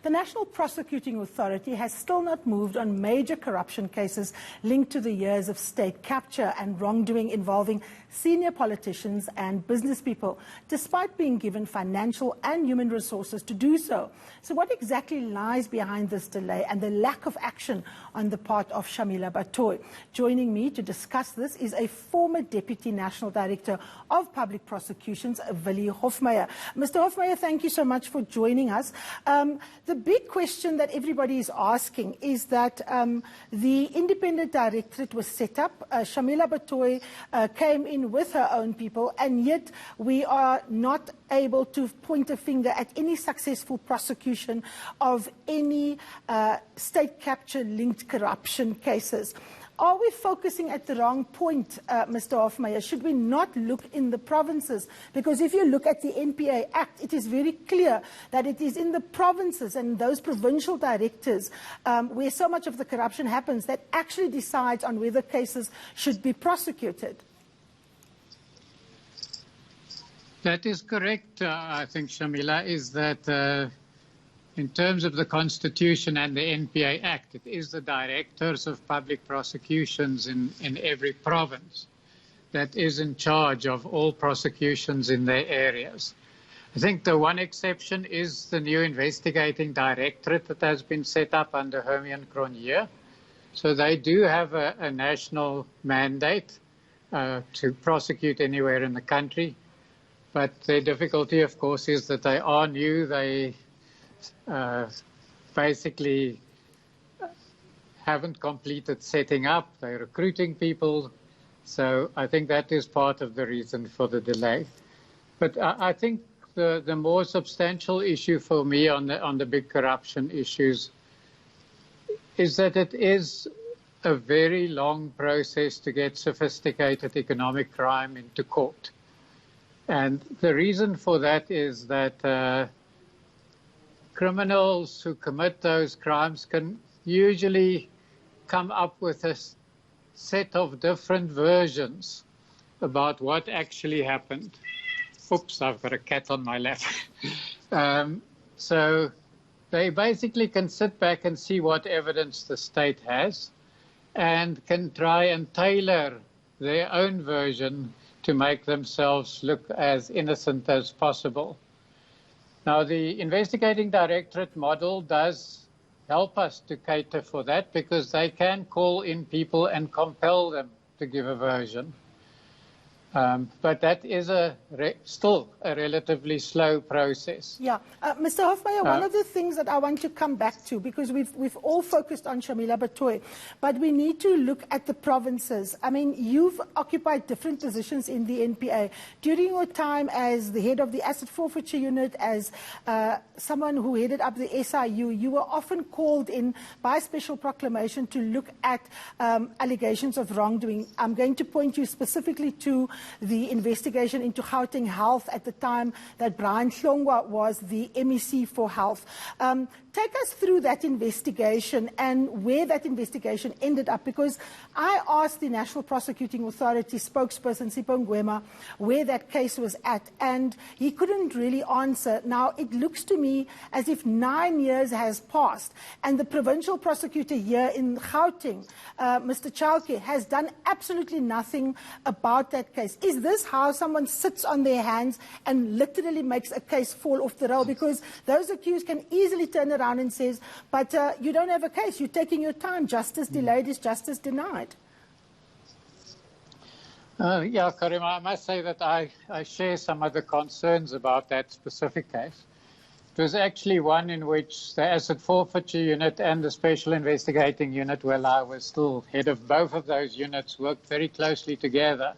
The National Prosecuting Authority has still not moved on major corruption cases linked to the years of state capture and wrongdoing involving senior politicians and business people, despite being given financial and human resources to do so. So what exactly lies behind this delay and the lack of action on the part of Shamila Batoy? Joining me to discuss this is a former Deputy National Director of Public Prosecutions, Willie Hofmeyr. Mr. Hofmeyr, thank you so much for joining us. The big question that everybody is asking is that the independent directorate was set up. Shamila Batoy came in with her own people, and yet we are not able to point a finger at any successful prosecution of any state capture-linked corruption cases. Are we focusing at the wrong point, Mr. Hofmeyr? Should we not look in the provinces? Because if you look at the NPA Act, it is very clear that it is in the provinces and those provincial directors where so much of the corruption happens that actually decides on whether cases should be prosecuted. That is correct, I think, Shamila, is that in terms of the Constitution and the NPA Act, it is the directors of public prosecutions in every province that is in charge of all prosecutions in their areas. I think the one exception is the new investigating directorate that has been set up under Hermione Cronje. So they do have a national mandate to prosecute anywhere in the country. But the difficulty, of course, is that they are new. They basically haven't completed setting up. They're recruiting people. So I think that is part of the reason for the delay. But I think the more substantial issue for me on the big corruption issues is that it is a very long process to get sophisticated economic crime into court. And the reason for that is that criminals who commit those crimes can usually come up with a set of different versions about what actually happened. Oops, I've got a cat on my lap. So they basically can sit back and see what evidence the state has and can try and tailor their own version to make themselves look as innocent as possible. Now, the investigating directorate model does help us to cater for that because they can call in people and compel them to give a version. But that is still a relatively slow process. Yeah. Mr. Hofmeyr, one of the things that I want to come back to, because we've all focused on Shamila Batoy, but we need to look at the provinces. I mean, you've occupied different positions in the NPA. During your time as the head of the Asset Forfeiture Unit, as someone who headed up the SIU, you were often called in by special proclamation to look at allegations of wrongdoing. I'm going to point you specifically to the investigation into Gauteng Health at the time that Brian Hlongwa was the MEC for Health. Take us through that investigation and where that investigation ended up, because I asked the National Prosecuting Authority spokesperson, Sipho Ngwema, where that case was at, and he couldn't really answer. Now, it looks to me as if 9 years has passed, and the provincial prosecutor here in Gauteng, Mr. Chauke, has done absolutely nothing about that case. Is this how someone sits on their hands and literally makes a case fall off the rail? Because those accused can easily turn around and says, but you don't have a case, you're taking your time, justice delayed is justice denied. Yeah, Karim, I must say that I share some of the concerns about that specific case. It was actually one in which the Asset Forfeiture Unit and the Special Investigating Unit, well, I was still head of both of those units, worked very closely together.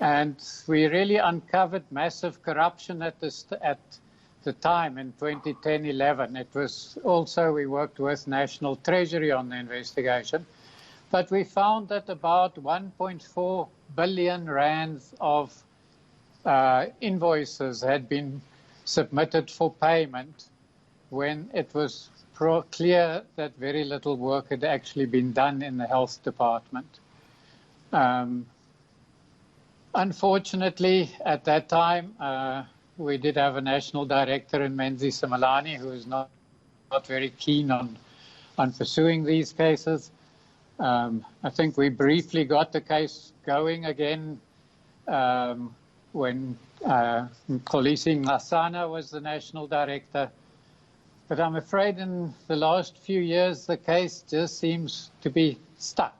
And we really uncovered massive corruption at the time in 2010-11. It was also, we worked with National Treasury on the investigation, but we found that about 1.4 billion rands of invoices had been submitted for payment when it was clear that very little work had actually been done in the health department. Unfortunately, at that time, we did have a national director in Menzi Simelane who is not not very keen on pursuing these cases. I think we briefly got the case going again when Kolisi Ngasana was the national director. But I'm afraid in the last few years, the case just seems to be stuck.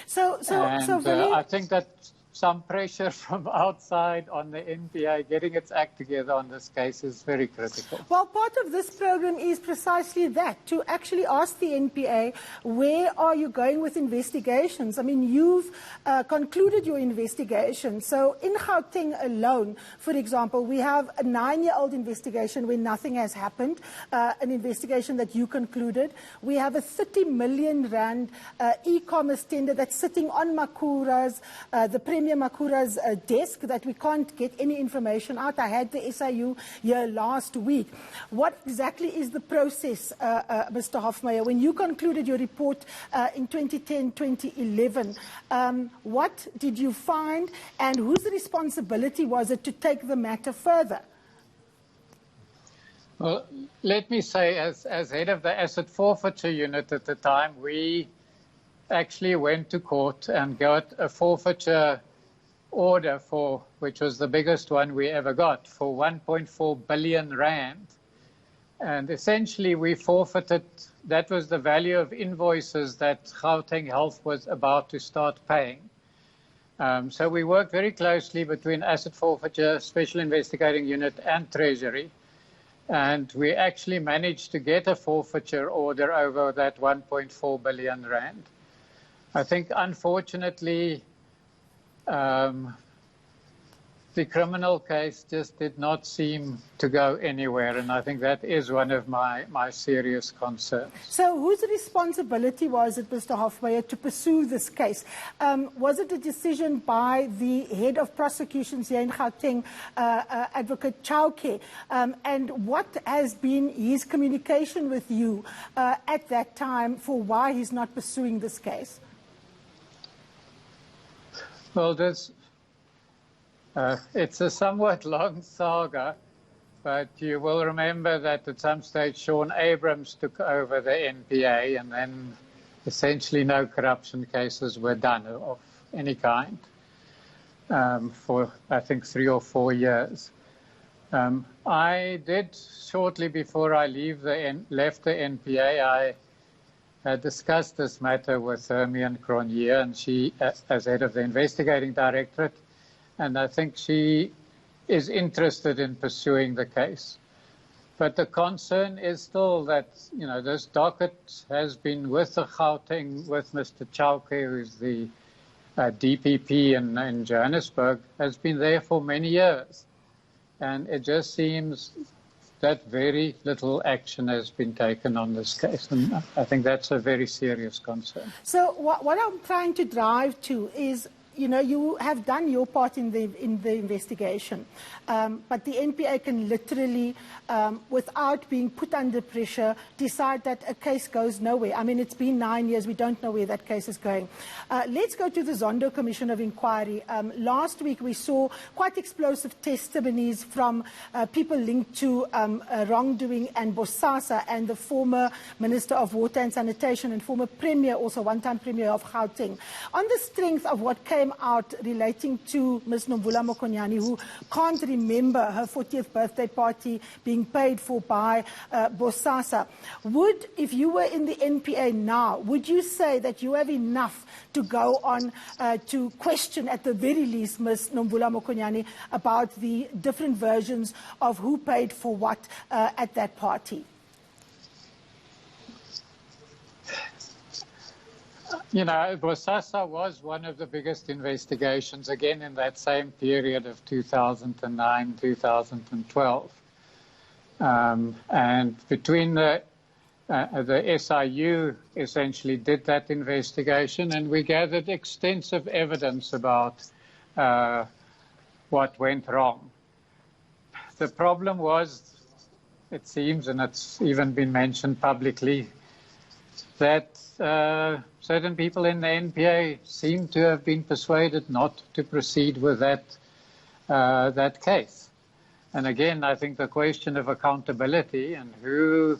So Willie, I think that some pressure from outside on the NPA getting its act together on this case is very critical. Well, part of this program is precisely that, to actually ask the NPA, where are you going with investigations? I mean, you've concluded your investigation. So in Gauteng alone, for example, we have a 9-year-old investigation where nothing has happened, an investigation that you concluded. We have a 30 million rand e-commerce tender that's sitting on Makura's, the Premier Makura's desk, that we can't get any information out. I had the SIU here last week. What exactly is the process, Mr. Hofmeyr? When you concluded your report in 2010, 2011, what did you find, and whose responsibility was it to take the matter further? Well, let me say, as head of the asset forfeiture unit at the time, we actually went to court and got a forfeiture order for, which was the biggest one we ever got, for 1.4 billion rand. And essentially we forfeited, that was the value of invoices that Gauteng Health was about to start paying. So we worked very closely between asset forfeiture, special investigating unit and Treasury. And we actually managed to get a forfeiture order over that 1.4 billion rand. I think, unfortunately, the criminal case just did not seem to go anywhere, and I think that is one of my serious concerns. So whose responsibility was it, Mr. Hofmeyr, to pursue this case? Was it a decision by the head of prosecutions here in Gauteng, Advocate Chauke? And what has been his communication with you at that time for why he's not pursuing this case? Well, it's a somewhat long saga, but you will remember that at some stage Sean Abrams took over the NPA, and then essentially no corruption cases were done of any kind for, I think, 3 or 4 years. I did, shortly before I left the NPA, I discussed this matter with Hermione Cronje, and she, as head of the investigating directorate, and I think she is interested in pursuing the case. But the concern is still that, you know, this docket has been with the Gauteng, with Mr. Chauke, who's the DPP in Johannesburg, has been there for many years. And it just seems that very little action has been taken on this case. And I think that's a very serious concern. So what I'm trying to drive to is, you know, you have done your part in the investigation, but the NPA can literally, without being put under pressure, decide that a case goes nowhere. I mean, it's been 9 years. We don't know where that case is going. Let's go to the Zondo Commission of Inquiry. Last week, we saw quite explosive testimonies from people linked to wrongdoing and Bosasa, and the former Minister of Water and Sanitation and former Premier, also one-time Premier of Gauteng. On the strength of what came out relating to Ms. Nomvula Mokonyane, who can't remember her 40th birthday party being paid for by Bosasa. If you were in the NPA now, would you say that you have enough to go on to question, at the very least, Ms. Nomvula Mokonyane about the different versions of who paid for what at that party? You know, Bosasa was one of the biggest investigations, again, in that same period of 2009, 2012. And between the SIU essentially did that investigation, and we gathered extensive evidence about what went wrong. The problem was, it seems, and it's even been mentioned publicly, that certain people in the NPA seem to have been persuaded not to proceed with that case. And again, I think the question of accountability and who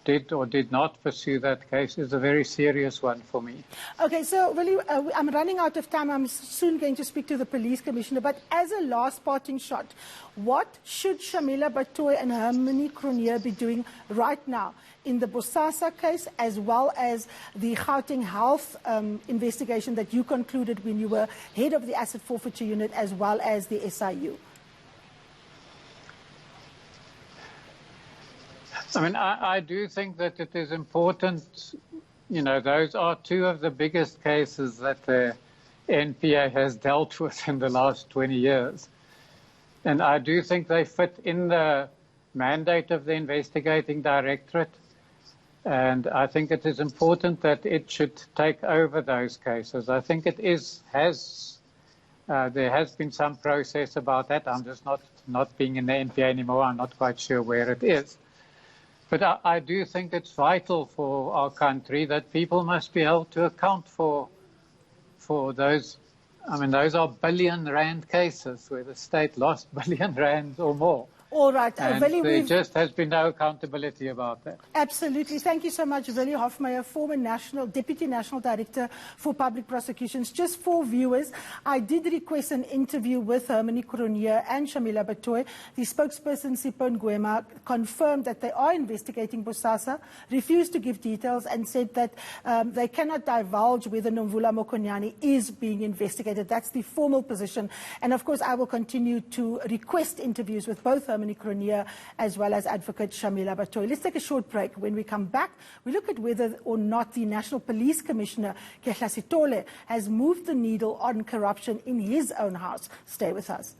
did or did not pursue that case is a very serious one for me. Okay, so Willie, I'm running out of time. I'm soon going to speak to the police commissioner. But as a last parting shot, what should Shamila Batoy and Harmony Cronje be doing right now in the Bosasa case, as well as the Gauteng Health investigation that you concluded when you were head of the Asset Forfeiture Unit, as well as the SIU? I mean, I do think that it is important, those are two of the biggest cases that the NPA has dealt with in the last 20 years. And I do think they fit in the mandate of the investigating directorate. And I think it is important that it should take over those cases. I think it there has been some process about that. I'm just not being in the NPA anymore. I'm not quite sure where it is. But I do think it's vital for our country that people must be held to account for those. I mean, those are billion-rand cases where the state lost R1 billion or more. All right. And there just has been no accountability about that. Absolutely. Thank you so much, Willie Hofmeyr, former Deputy National Director for Public Prosecutions. Just for viewers, I did request an interview with Harmony Cronje and Shamila Batoy. The spokesperson, Sipho Ngwema, confirmed that they are investigating Bosasa, refused to give details, and said that they cannot divulge whether Nomvula Mokonyane is being investigated. That's the formal position. And of course, I will continue to request interviews with both Harmony Cronje as well as Advocate Shamila Batoy. Let's take a short break. When we come back, we look at whether or not the National Police Commissioner, Kehla Sitole, has moved the needle on corruption in his own house. Stay with us.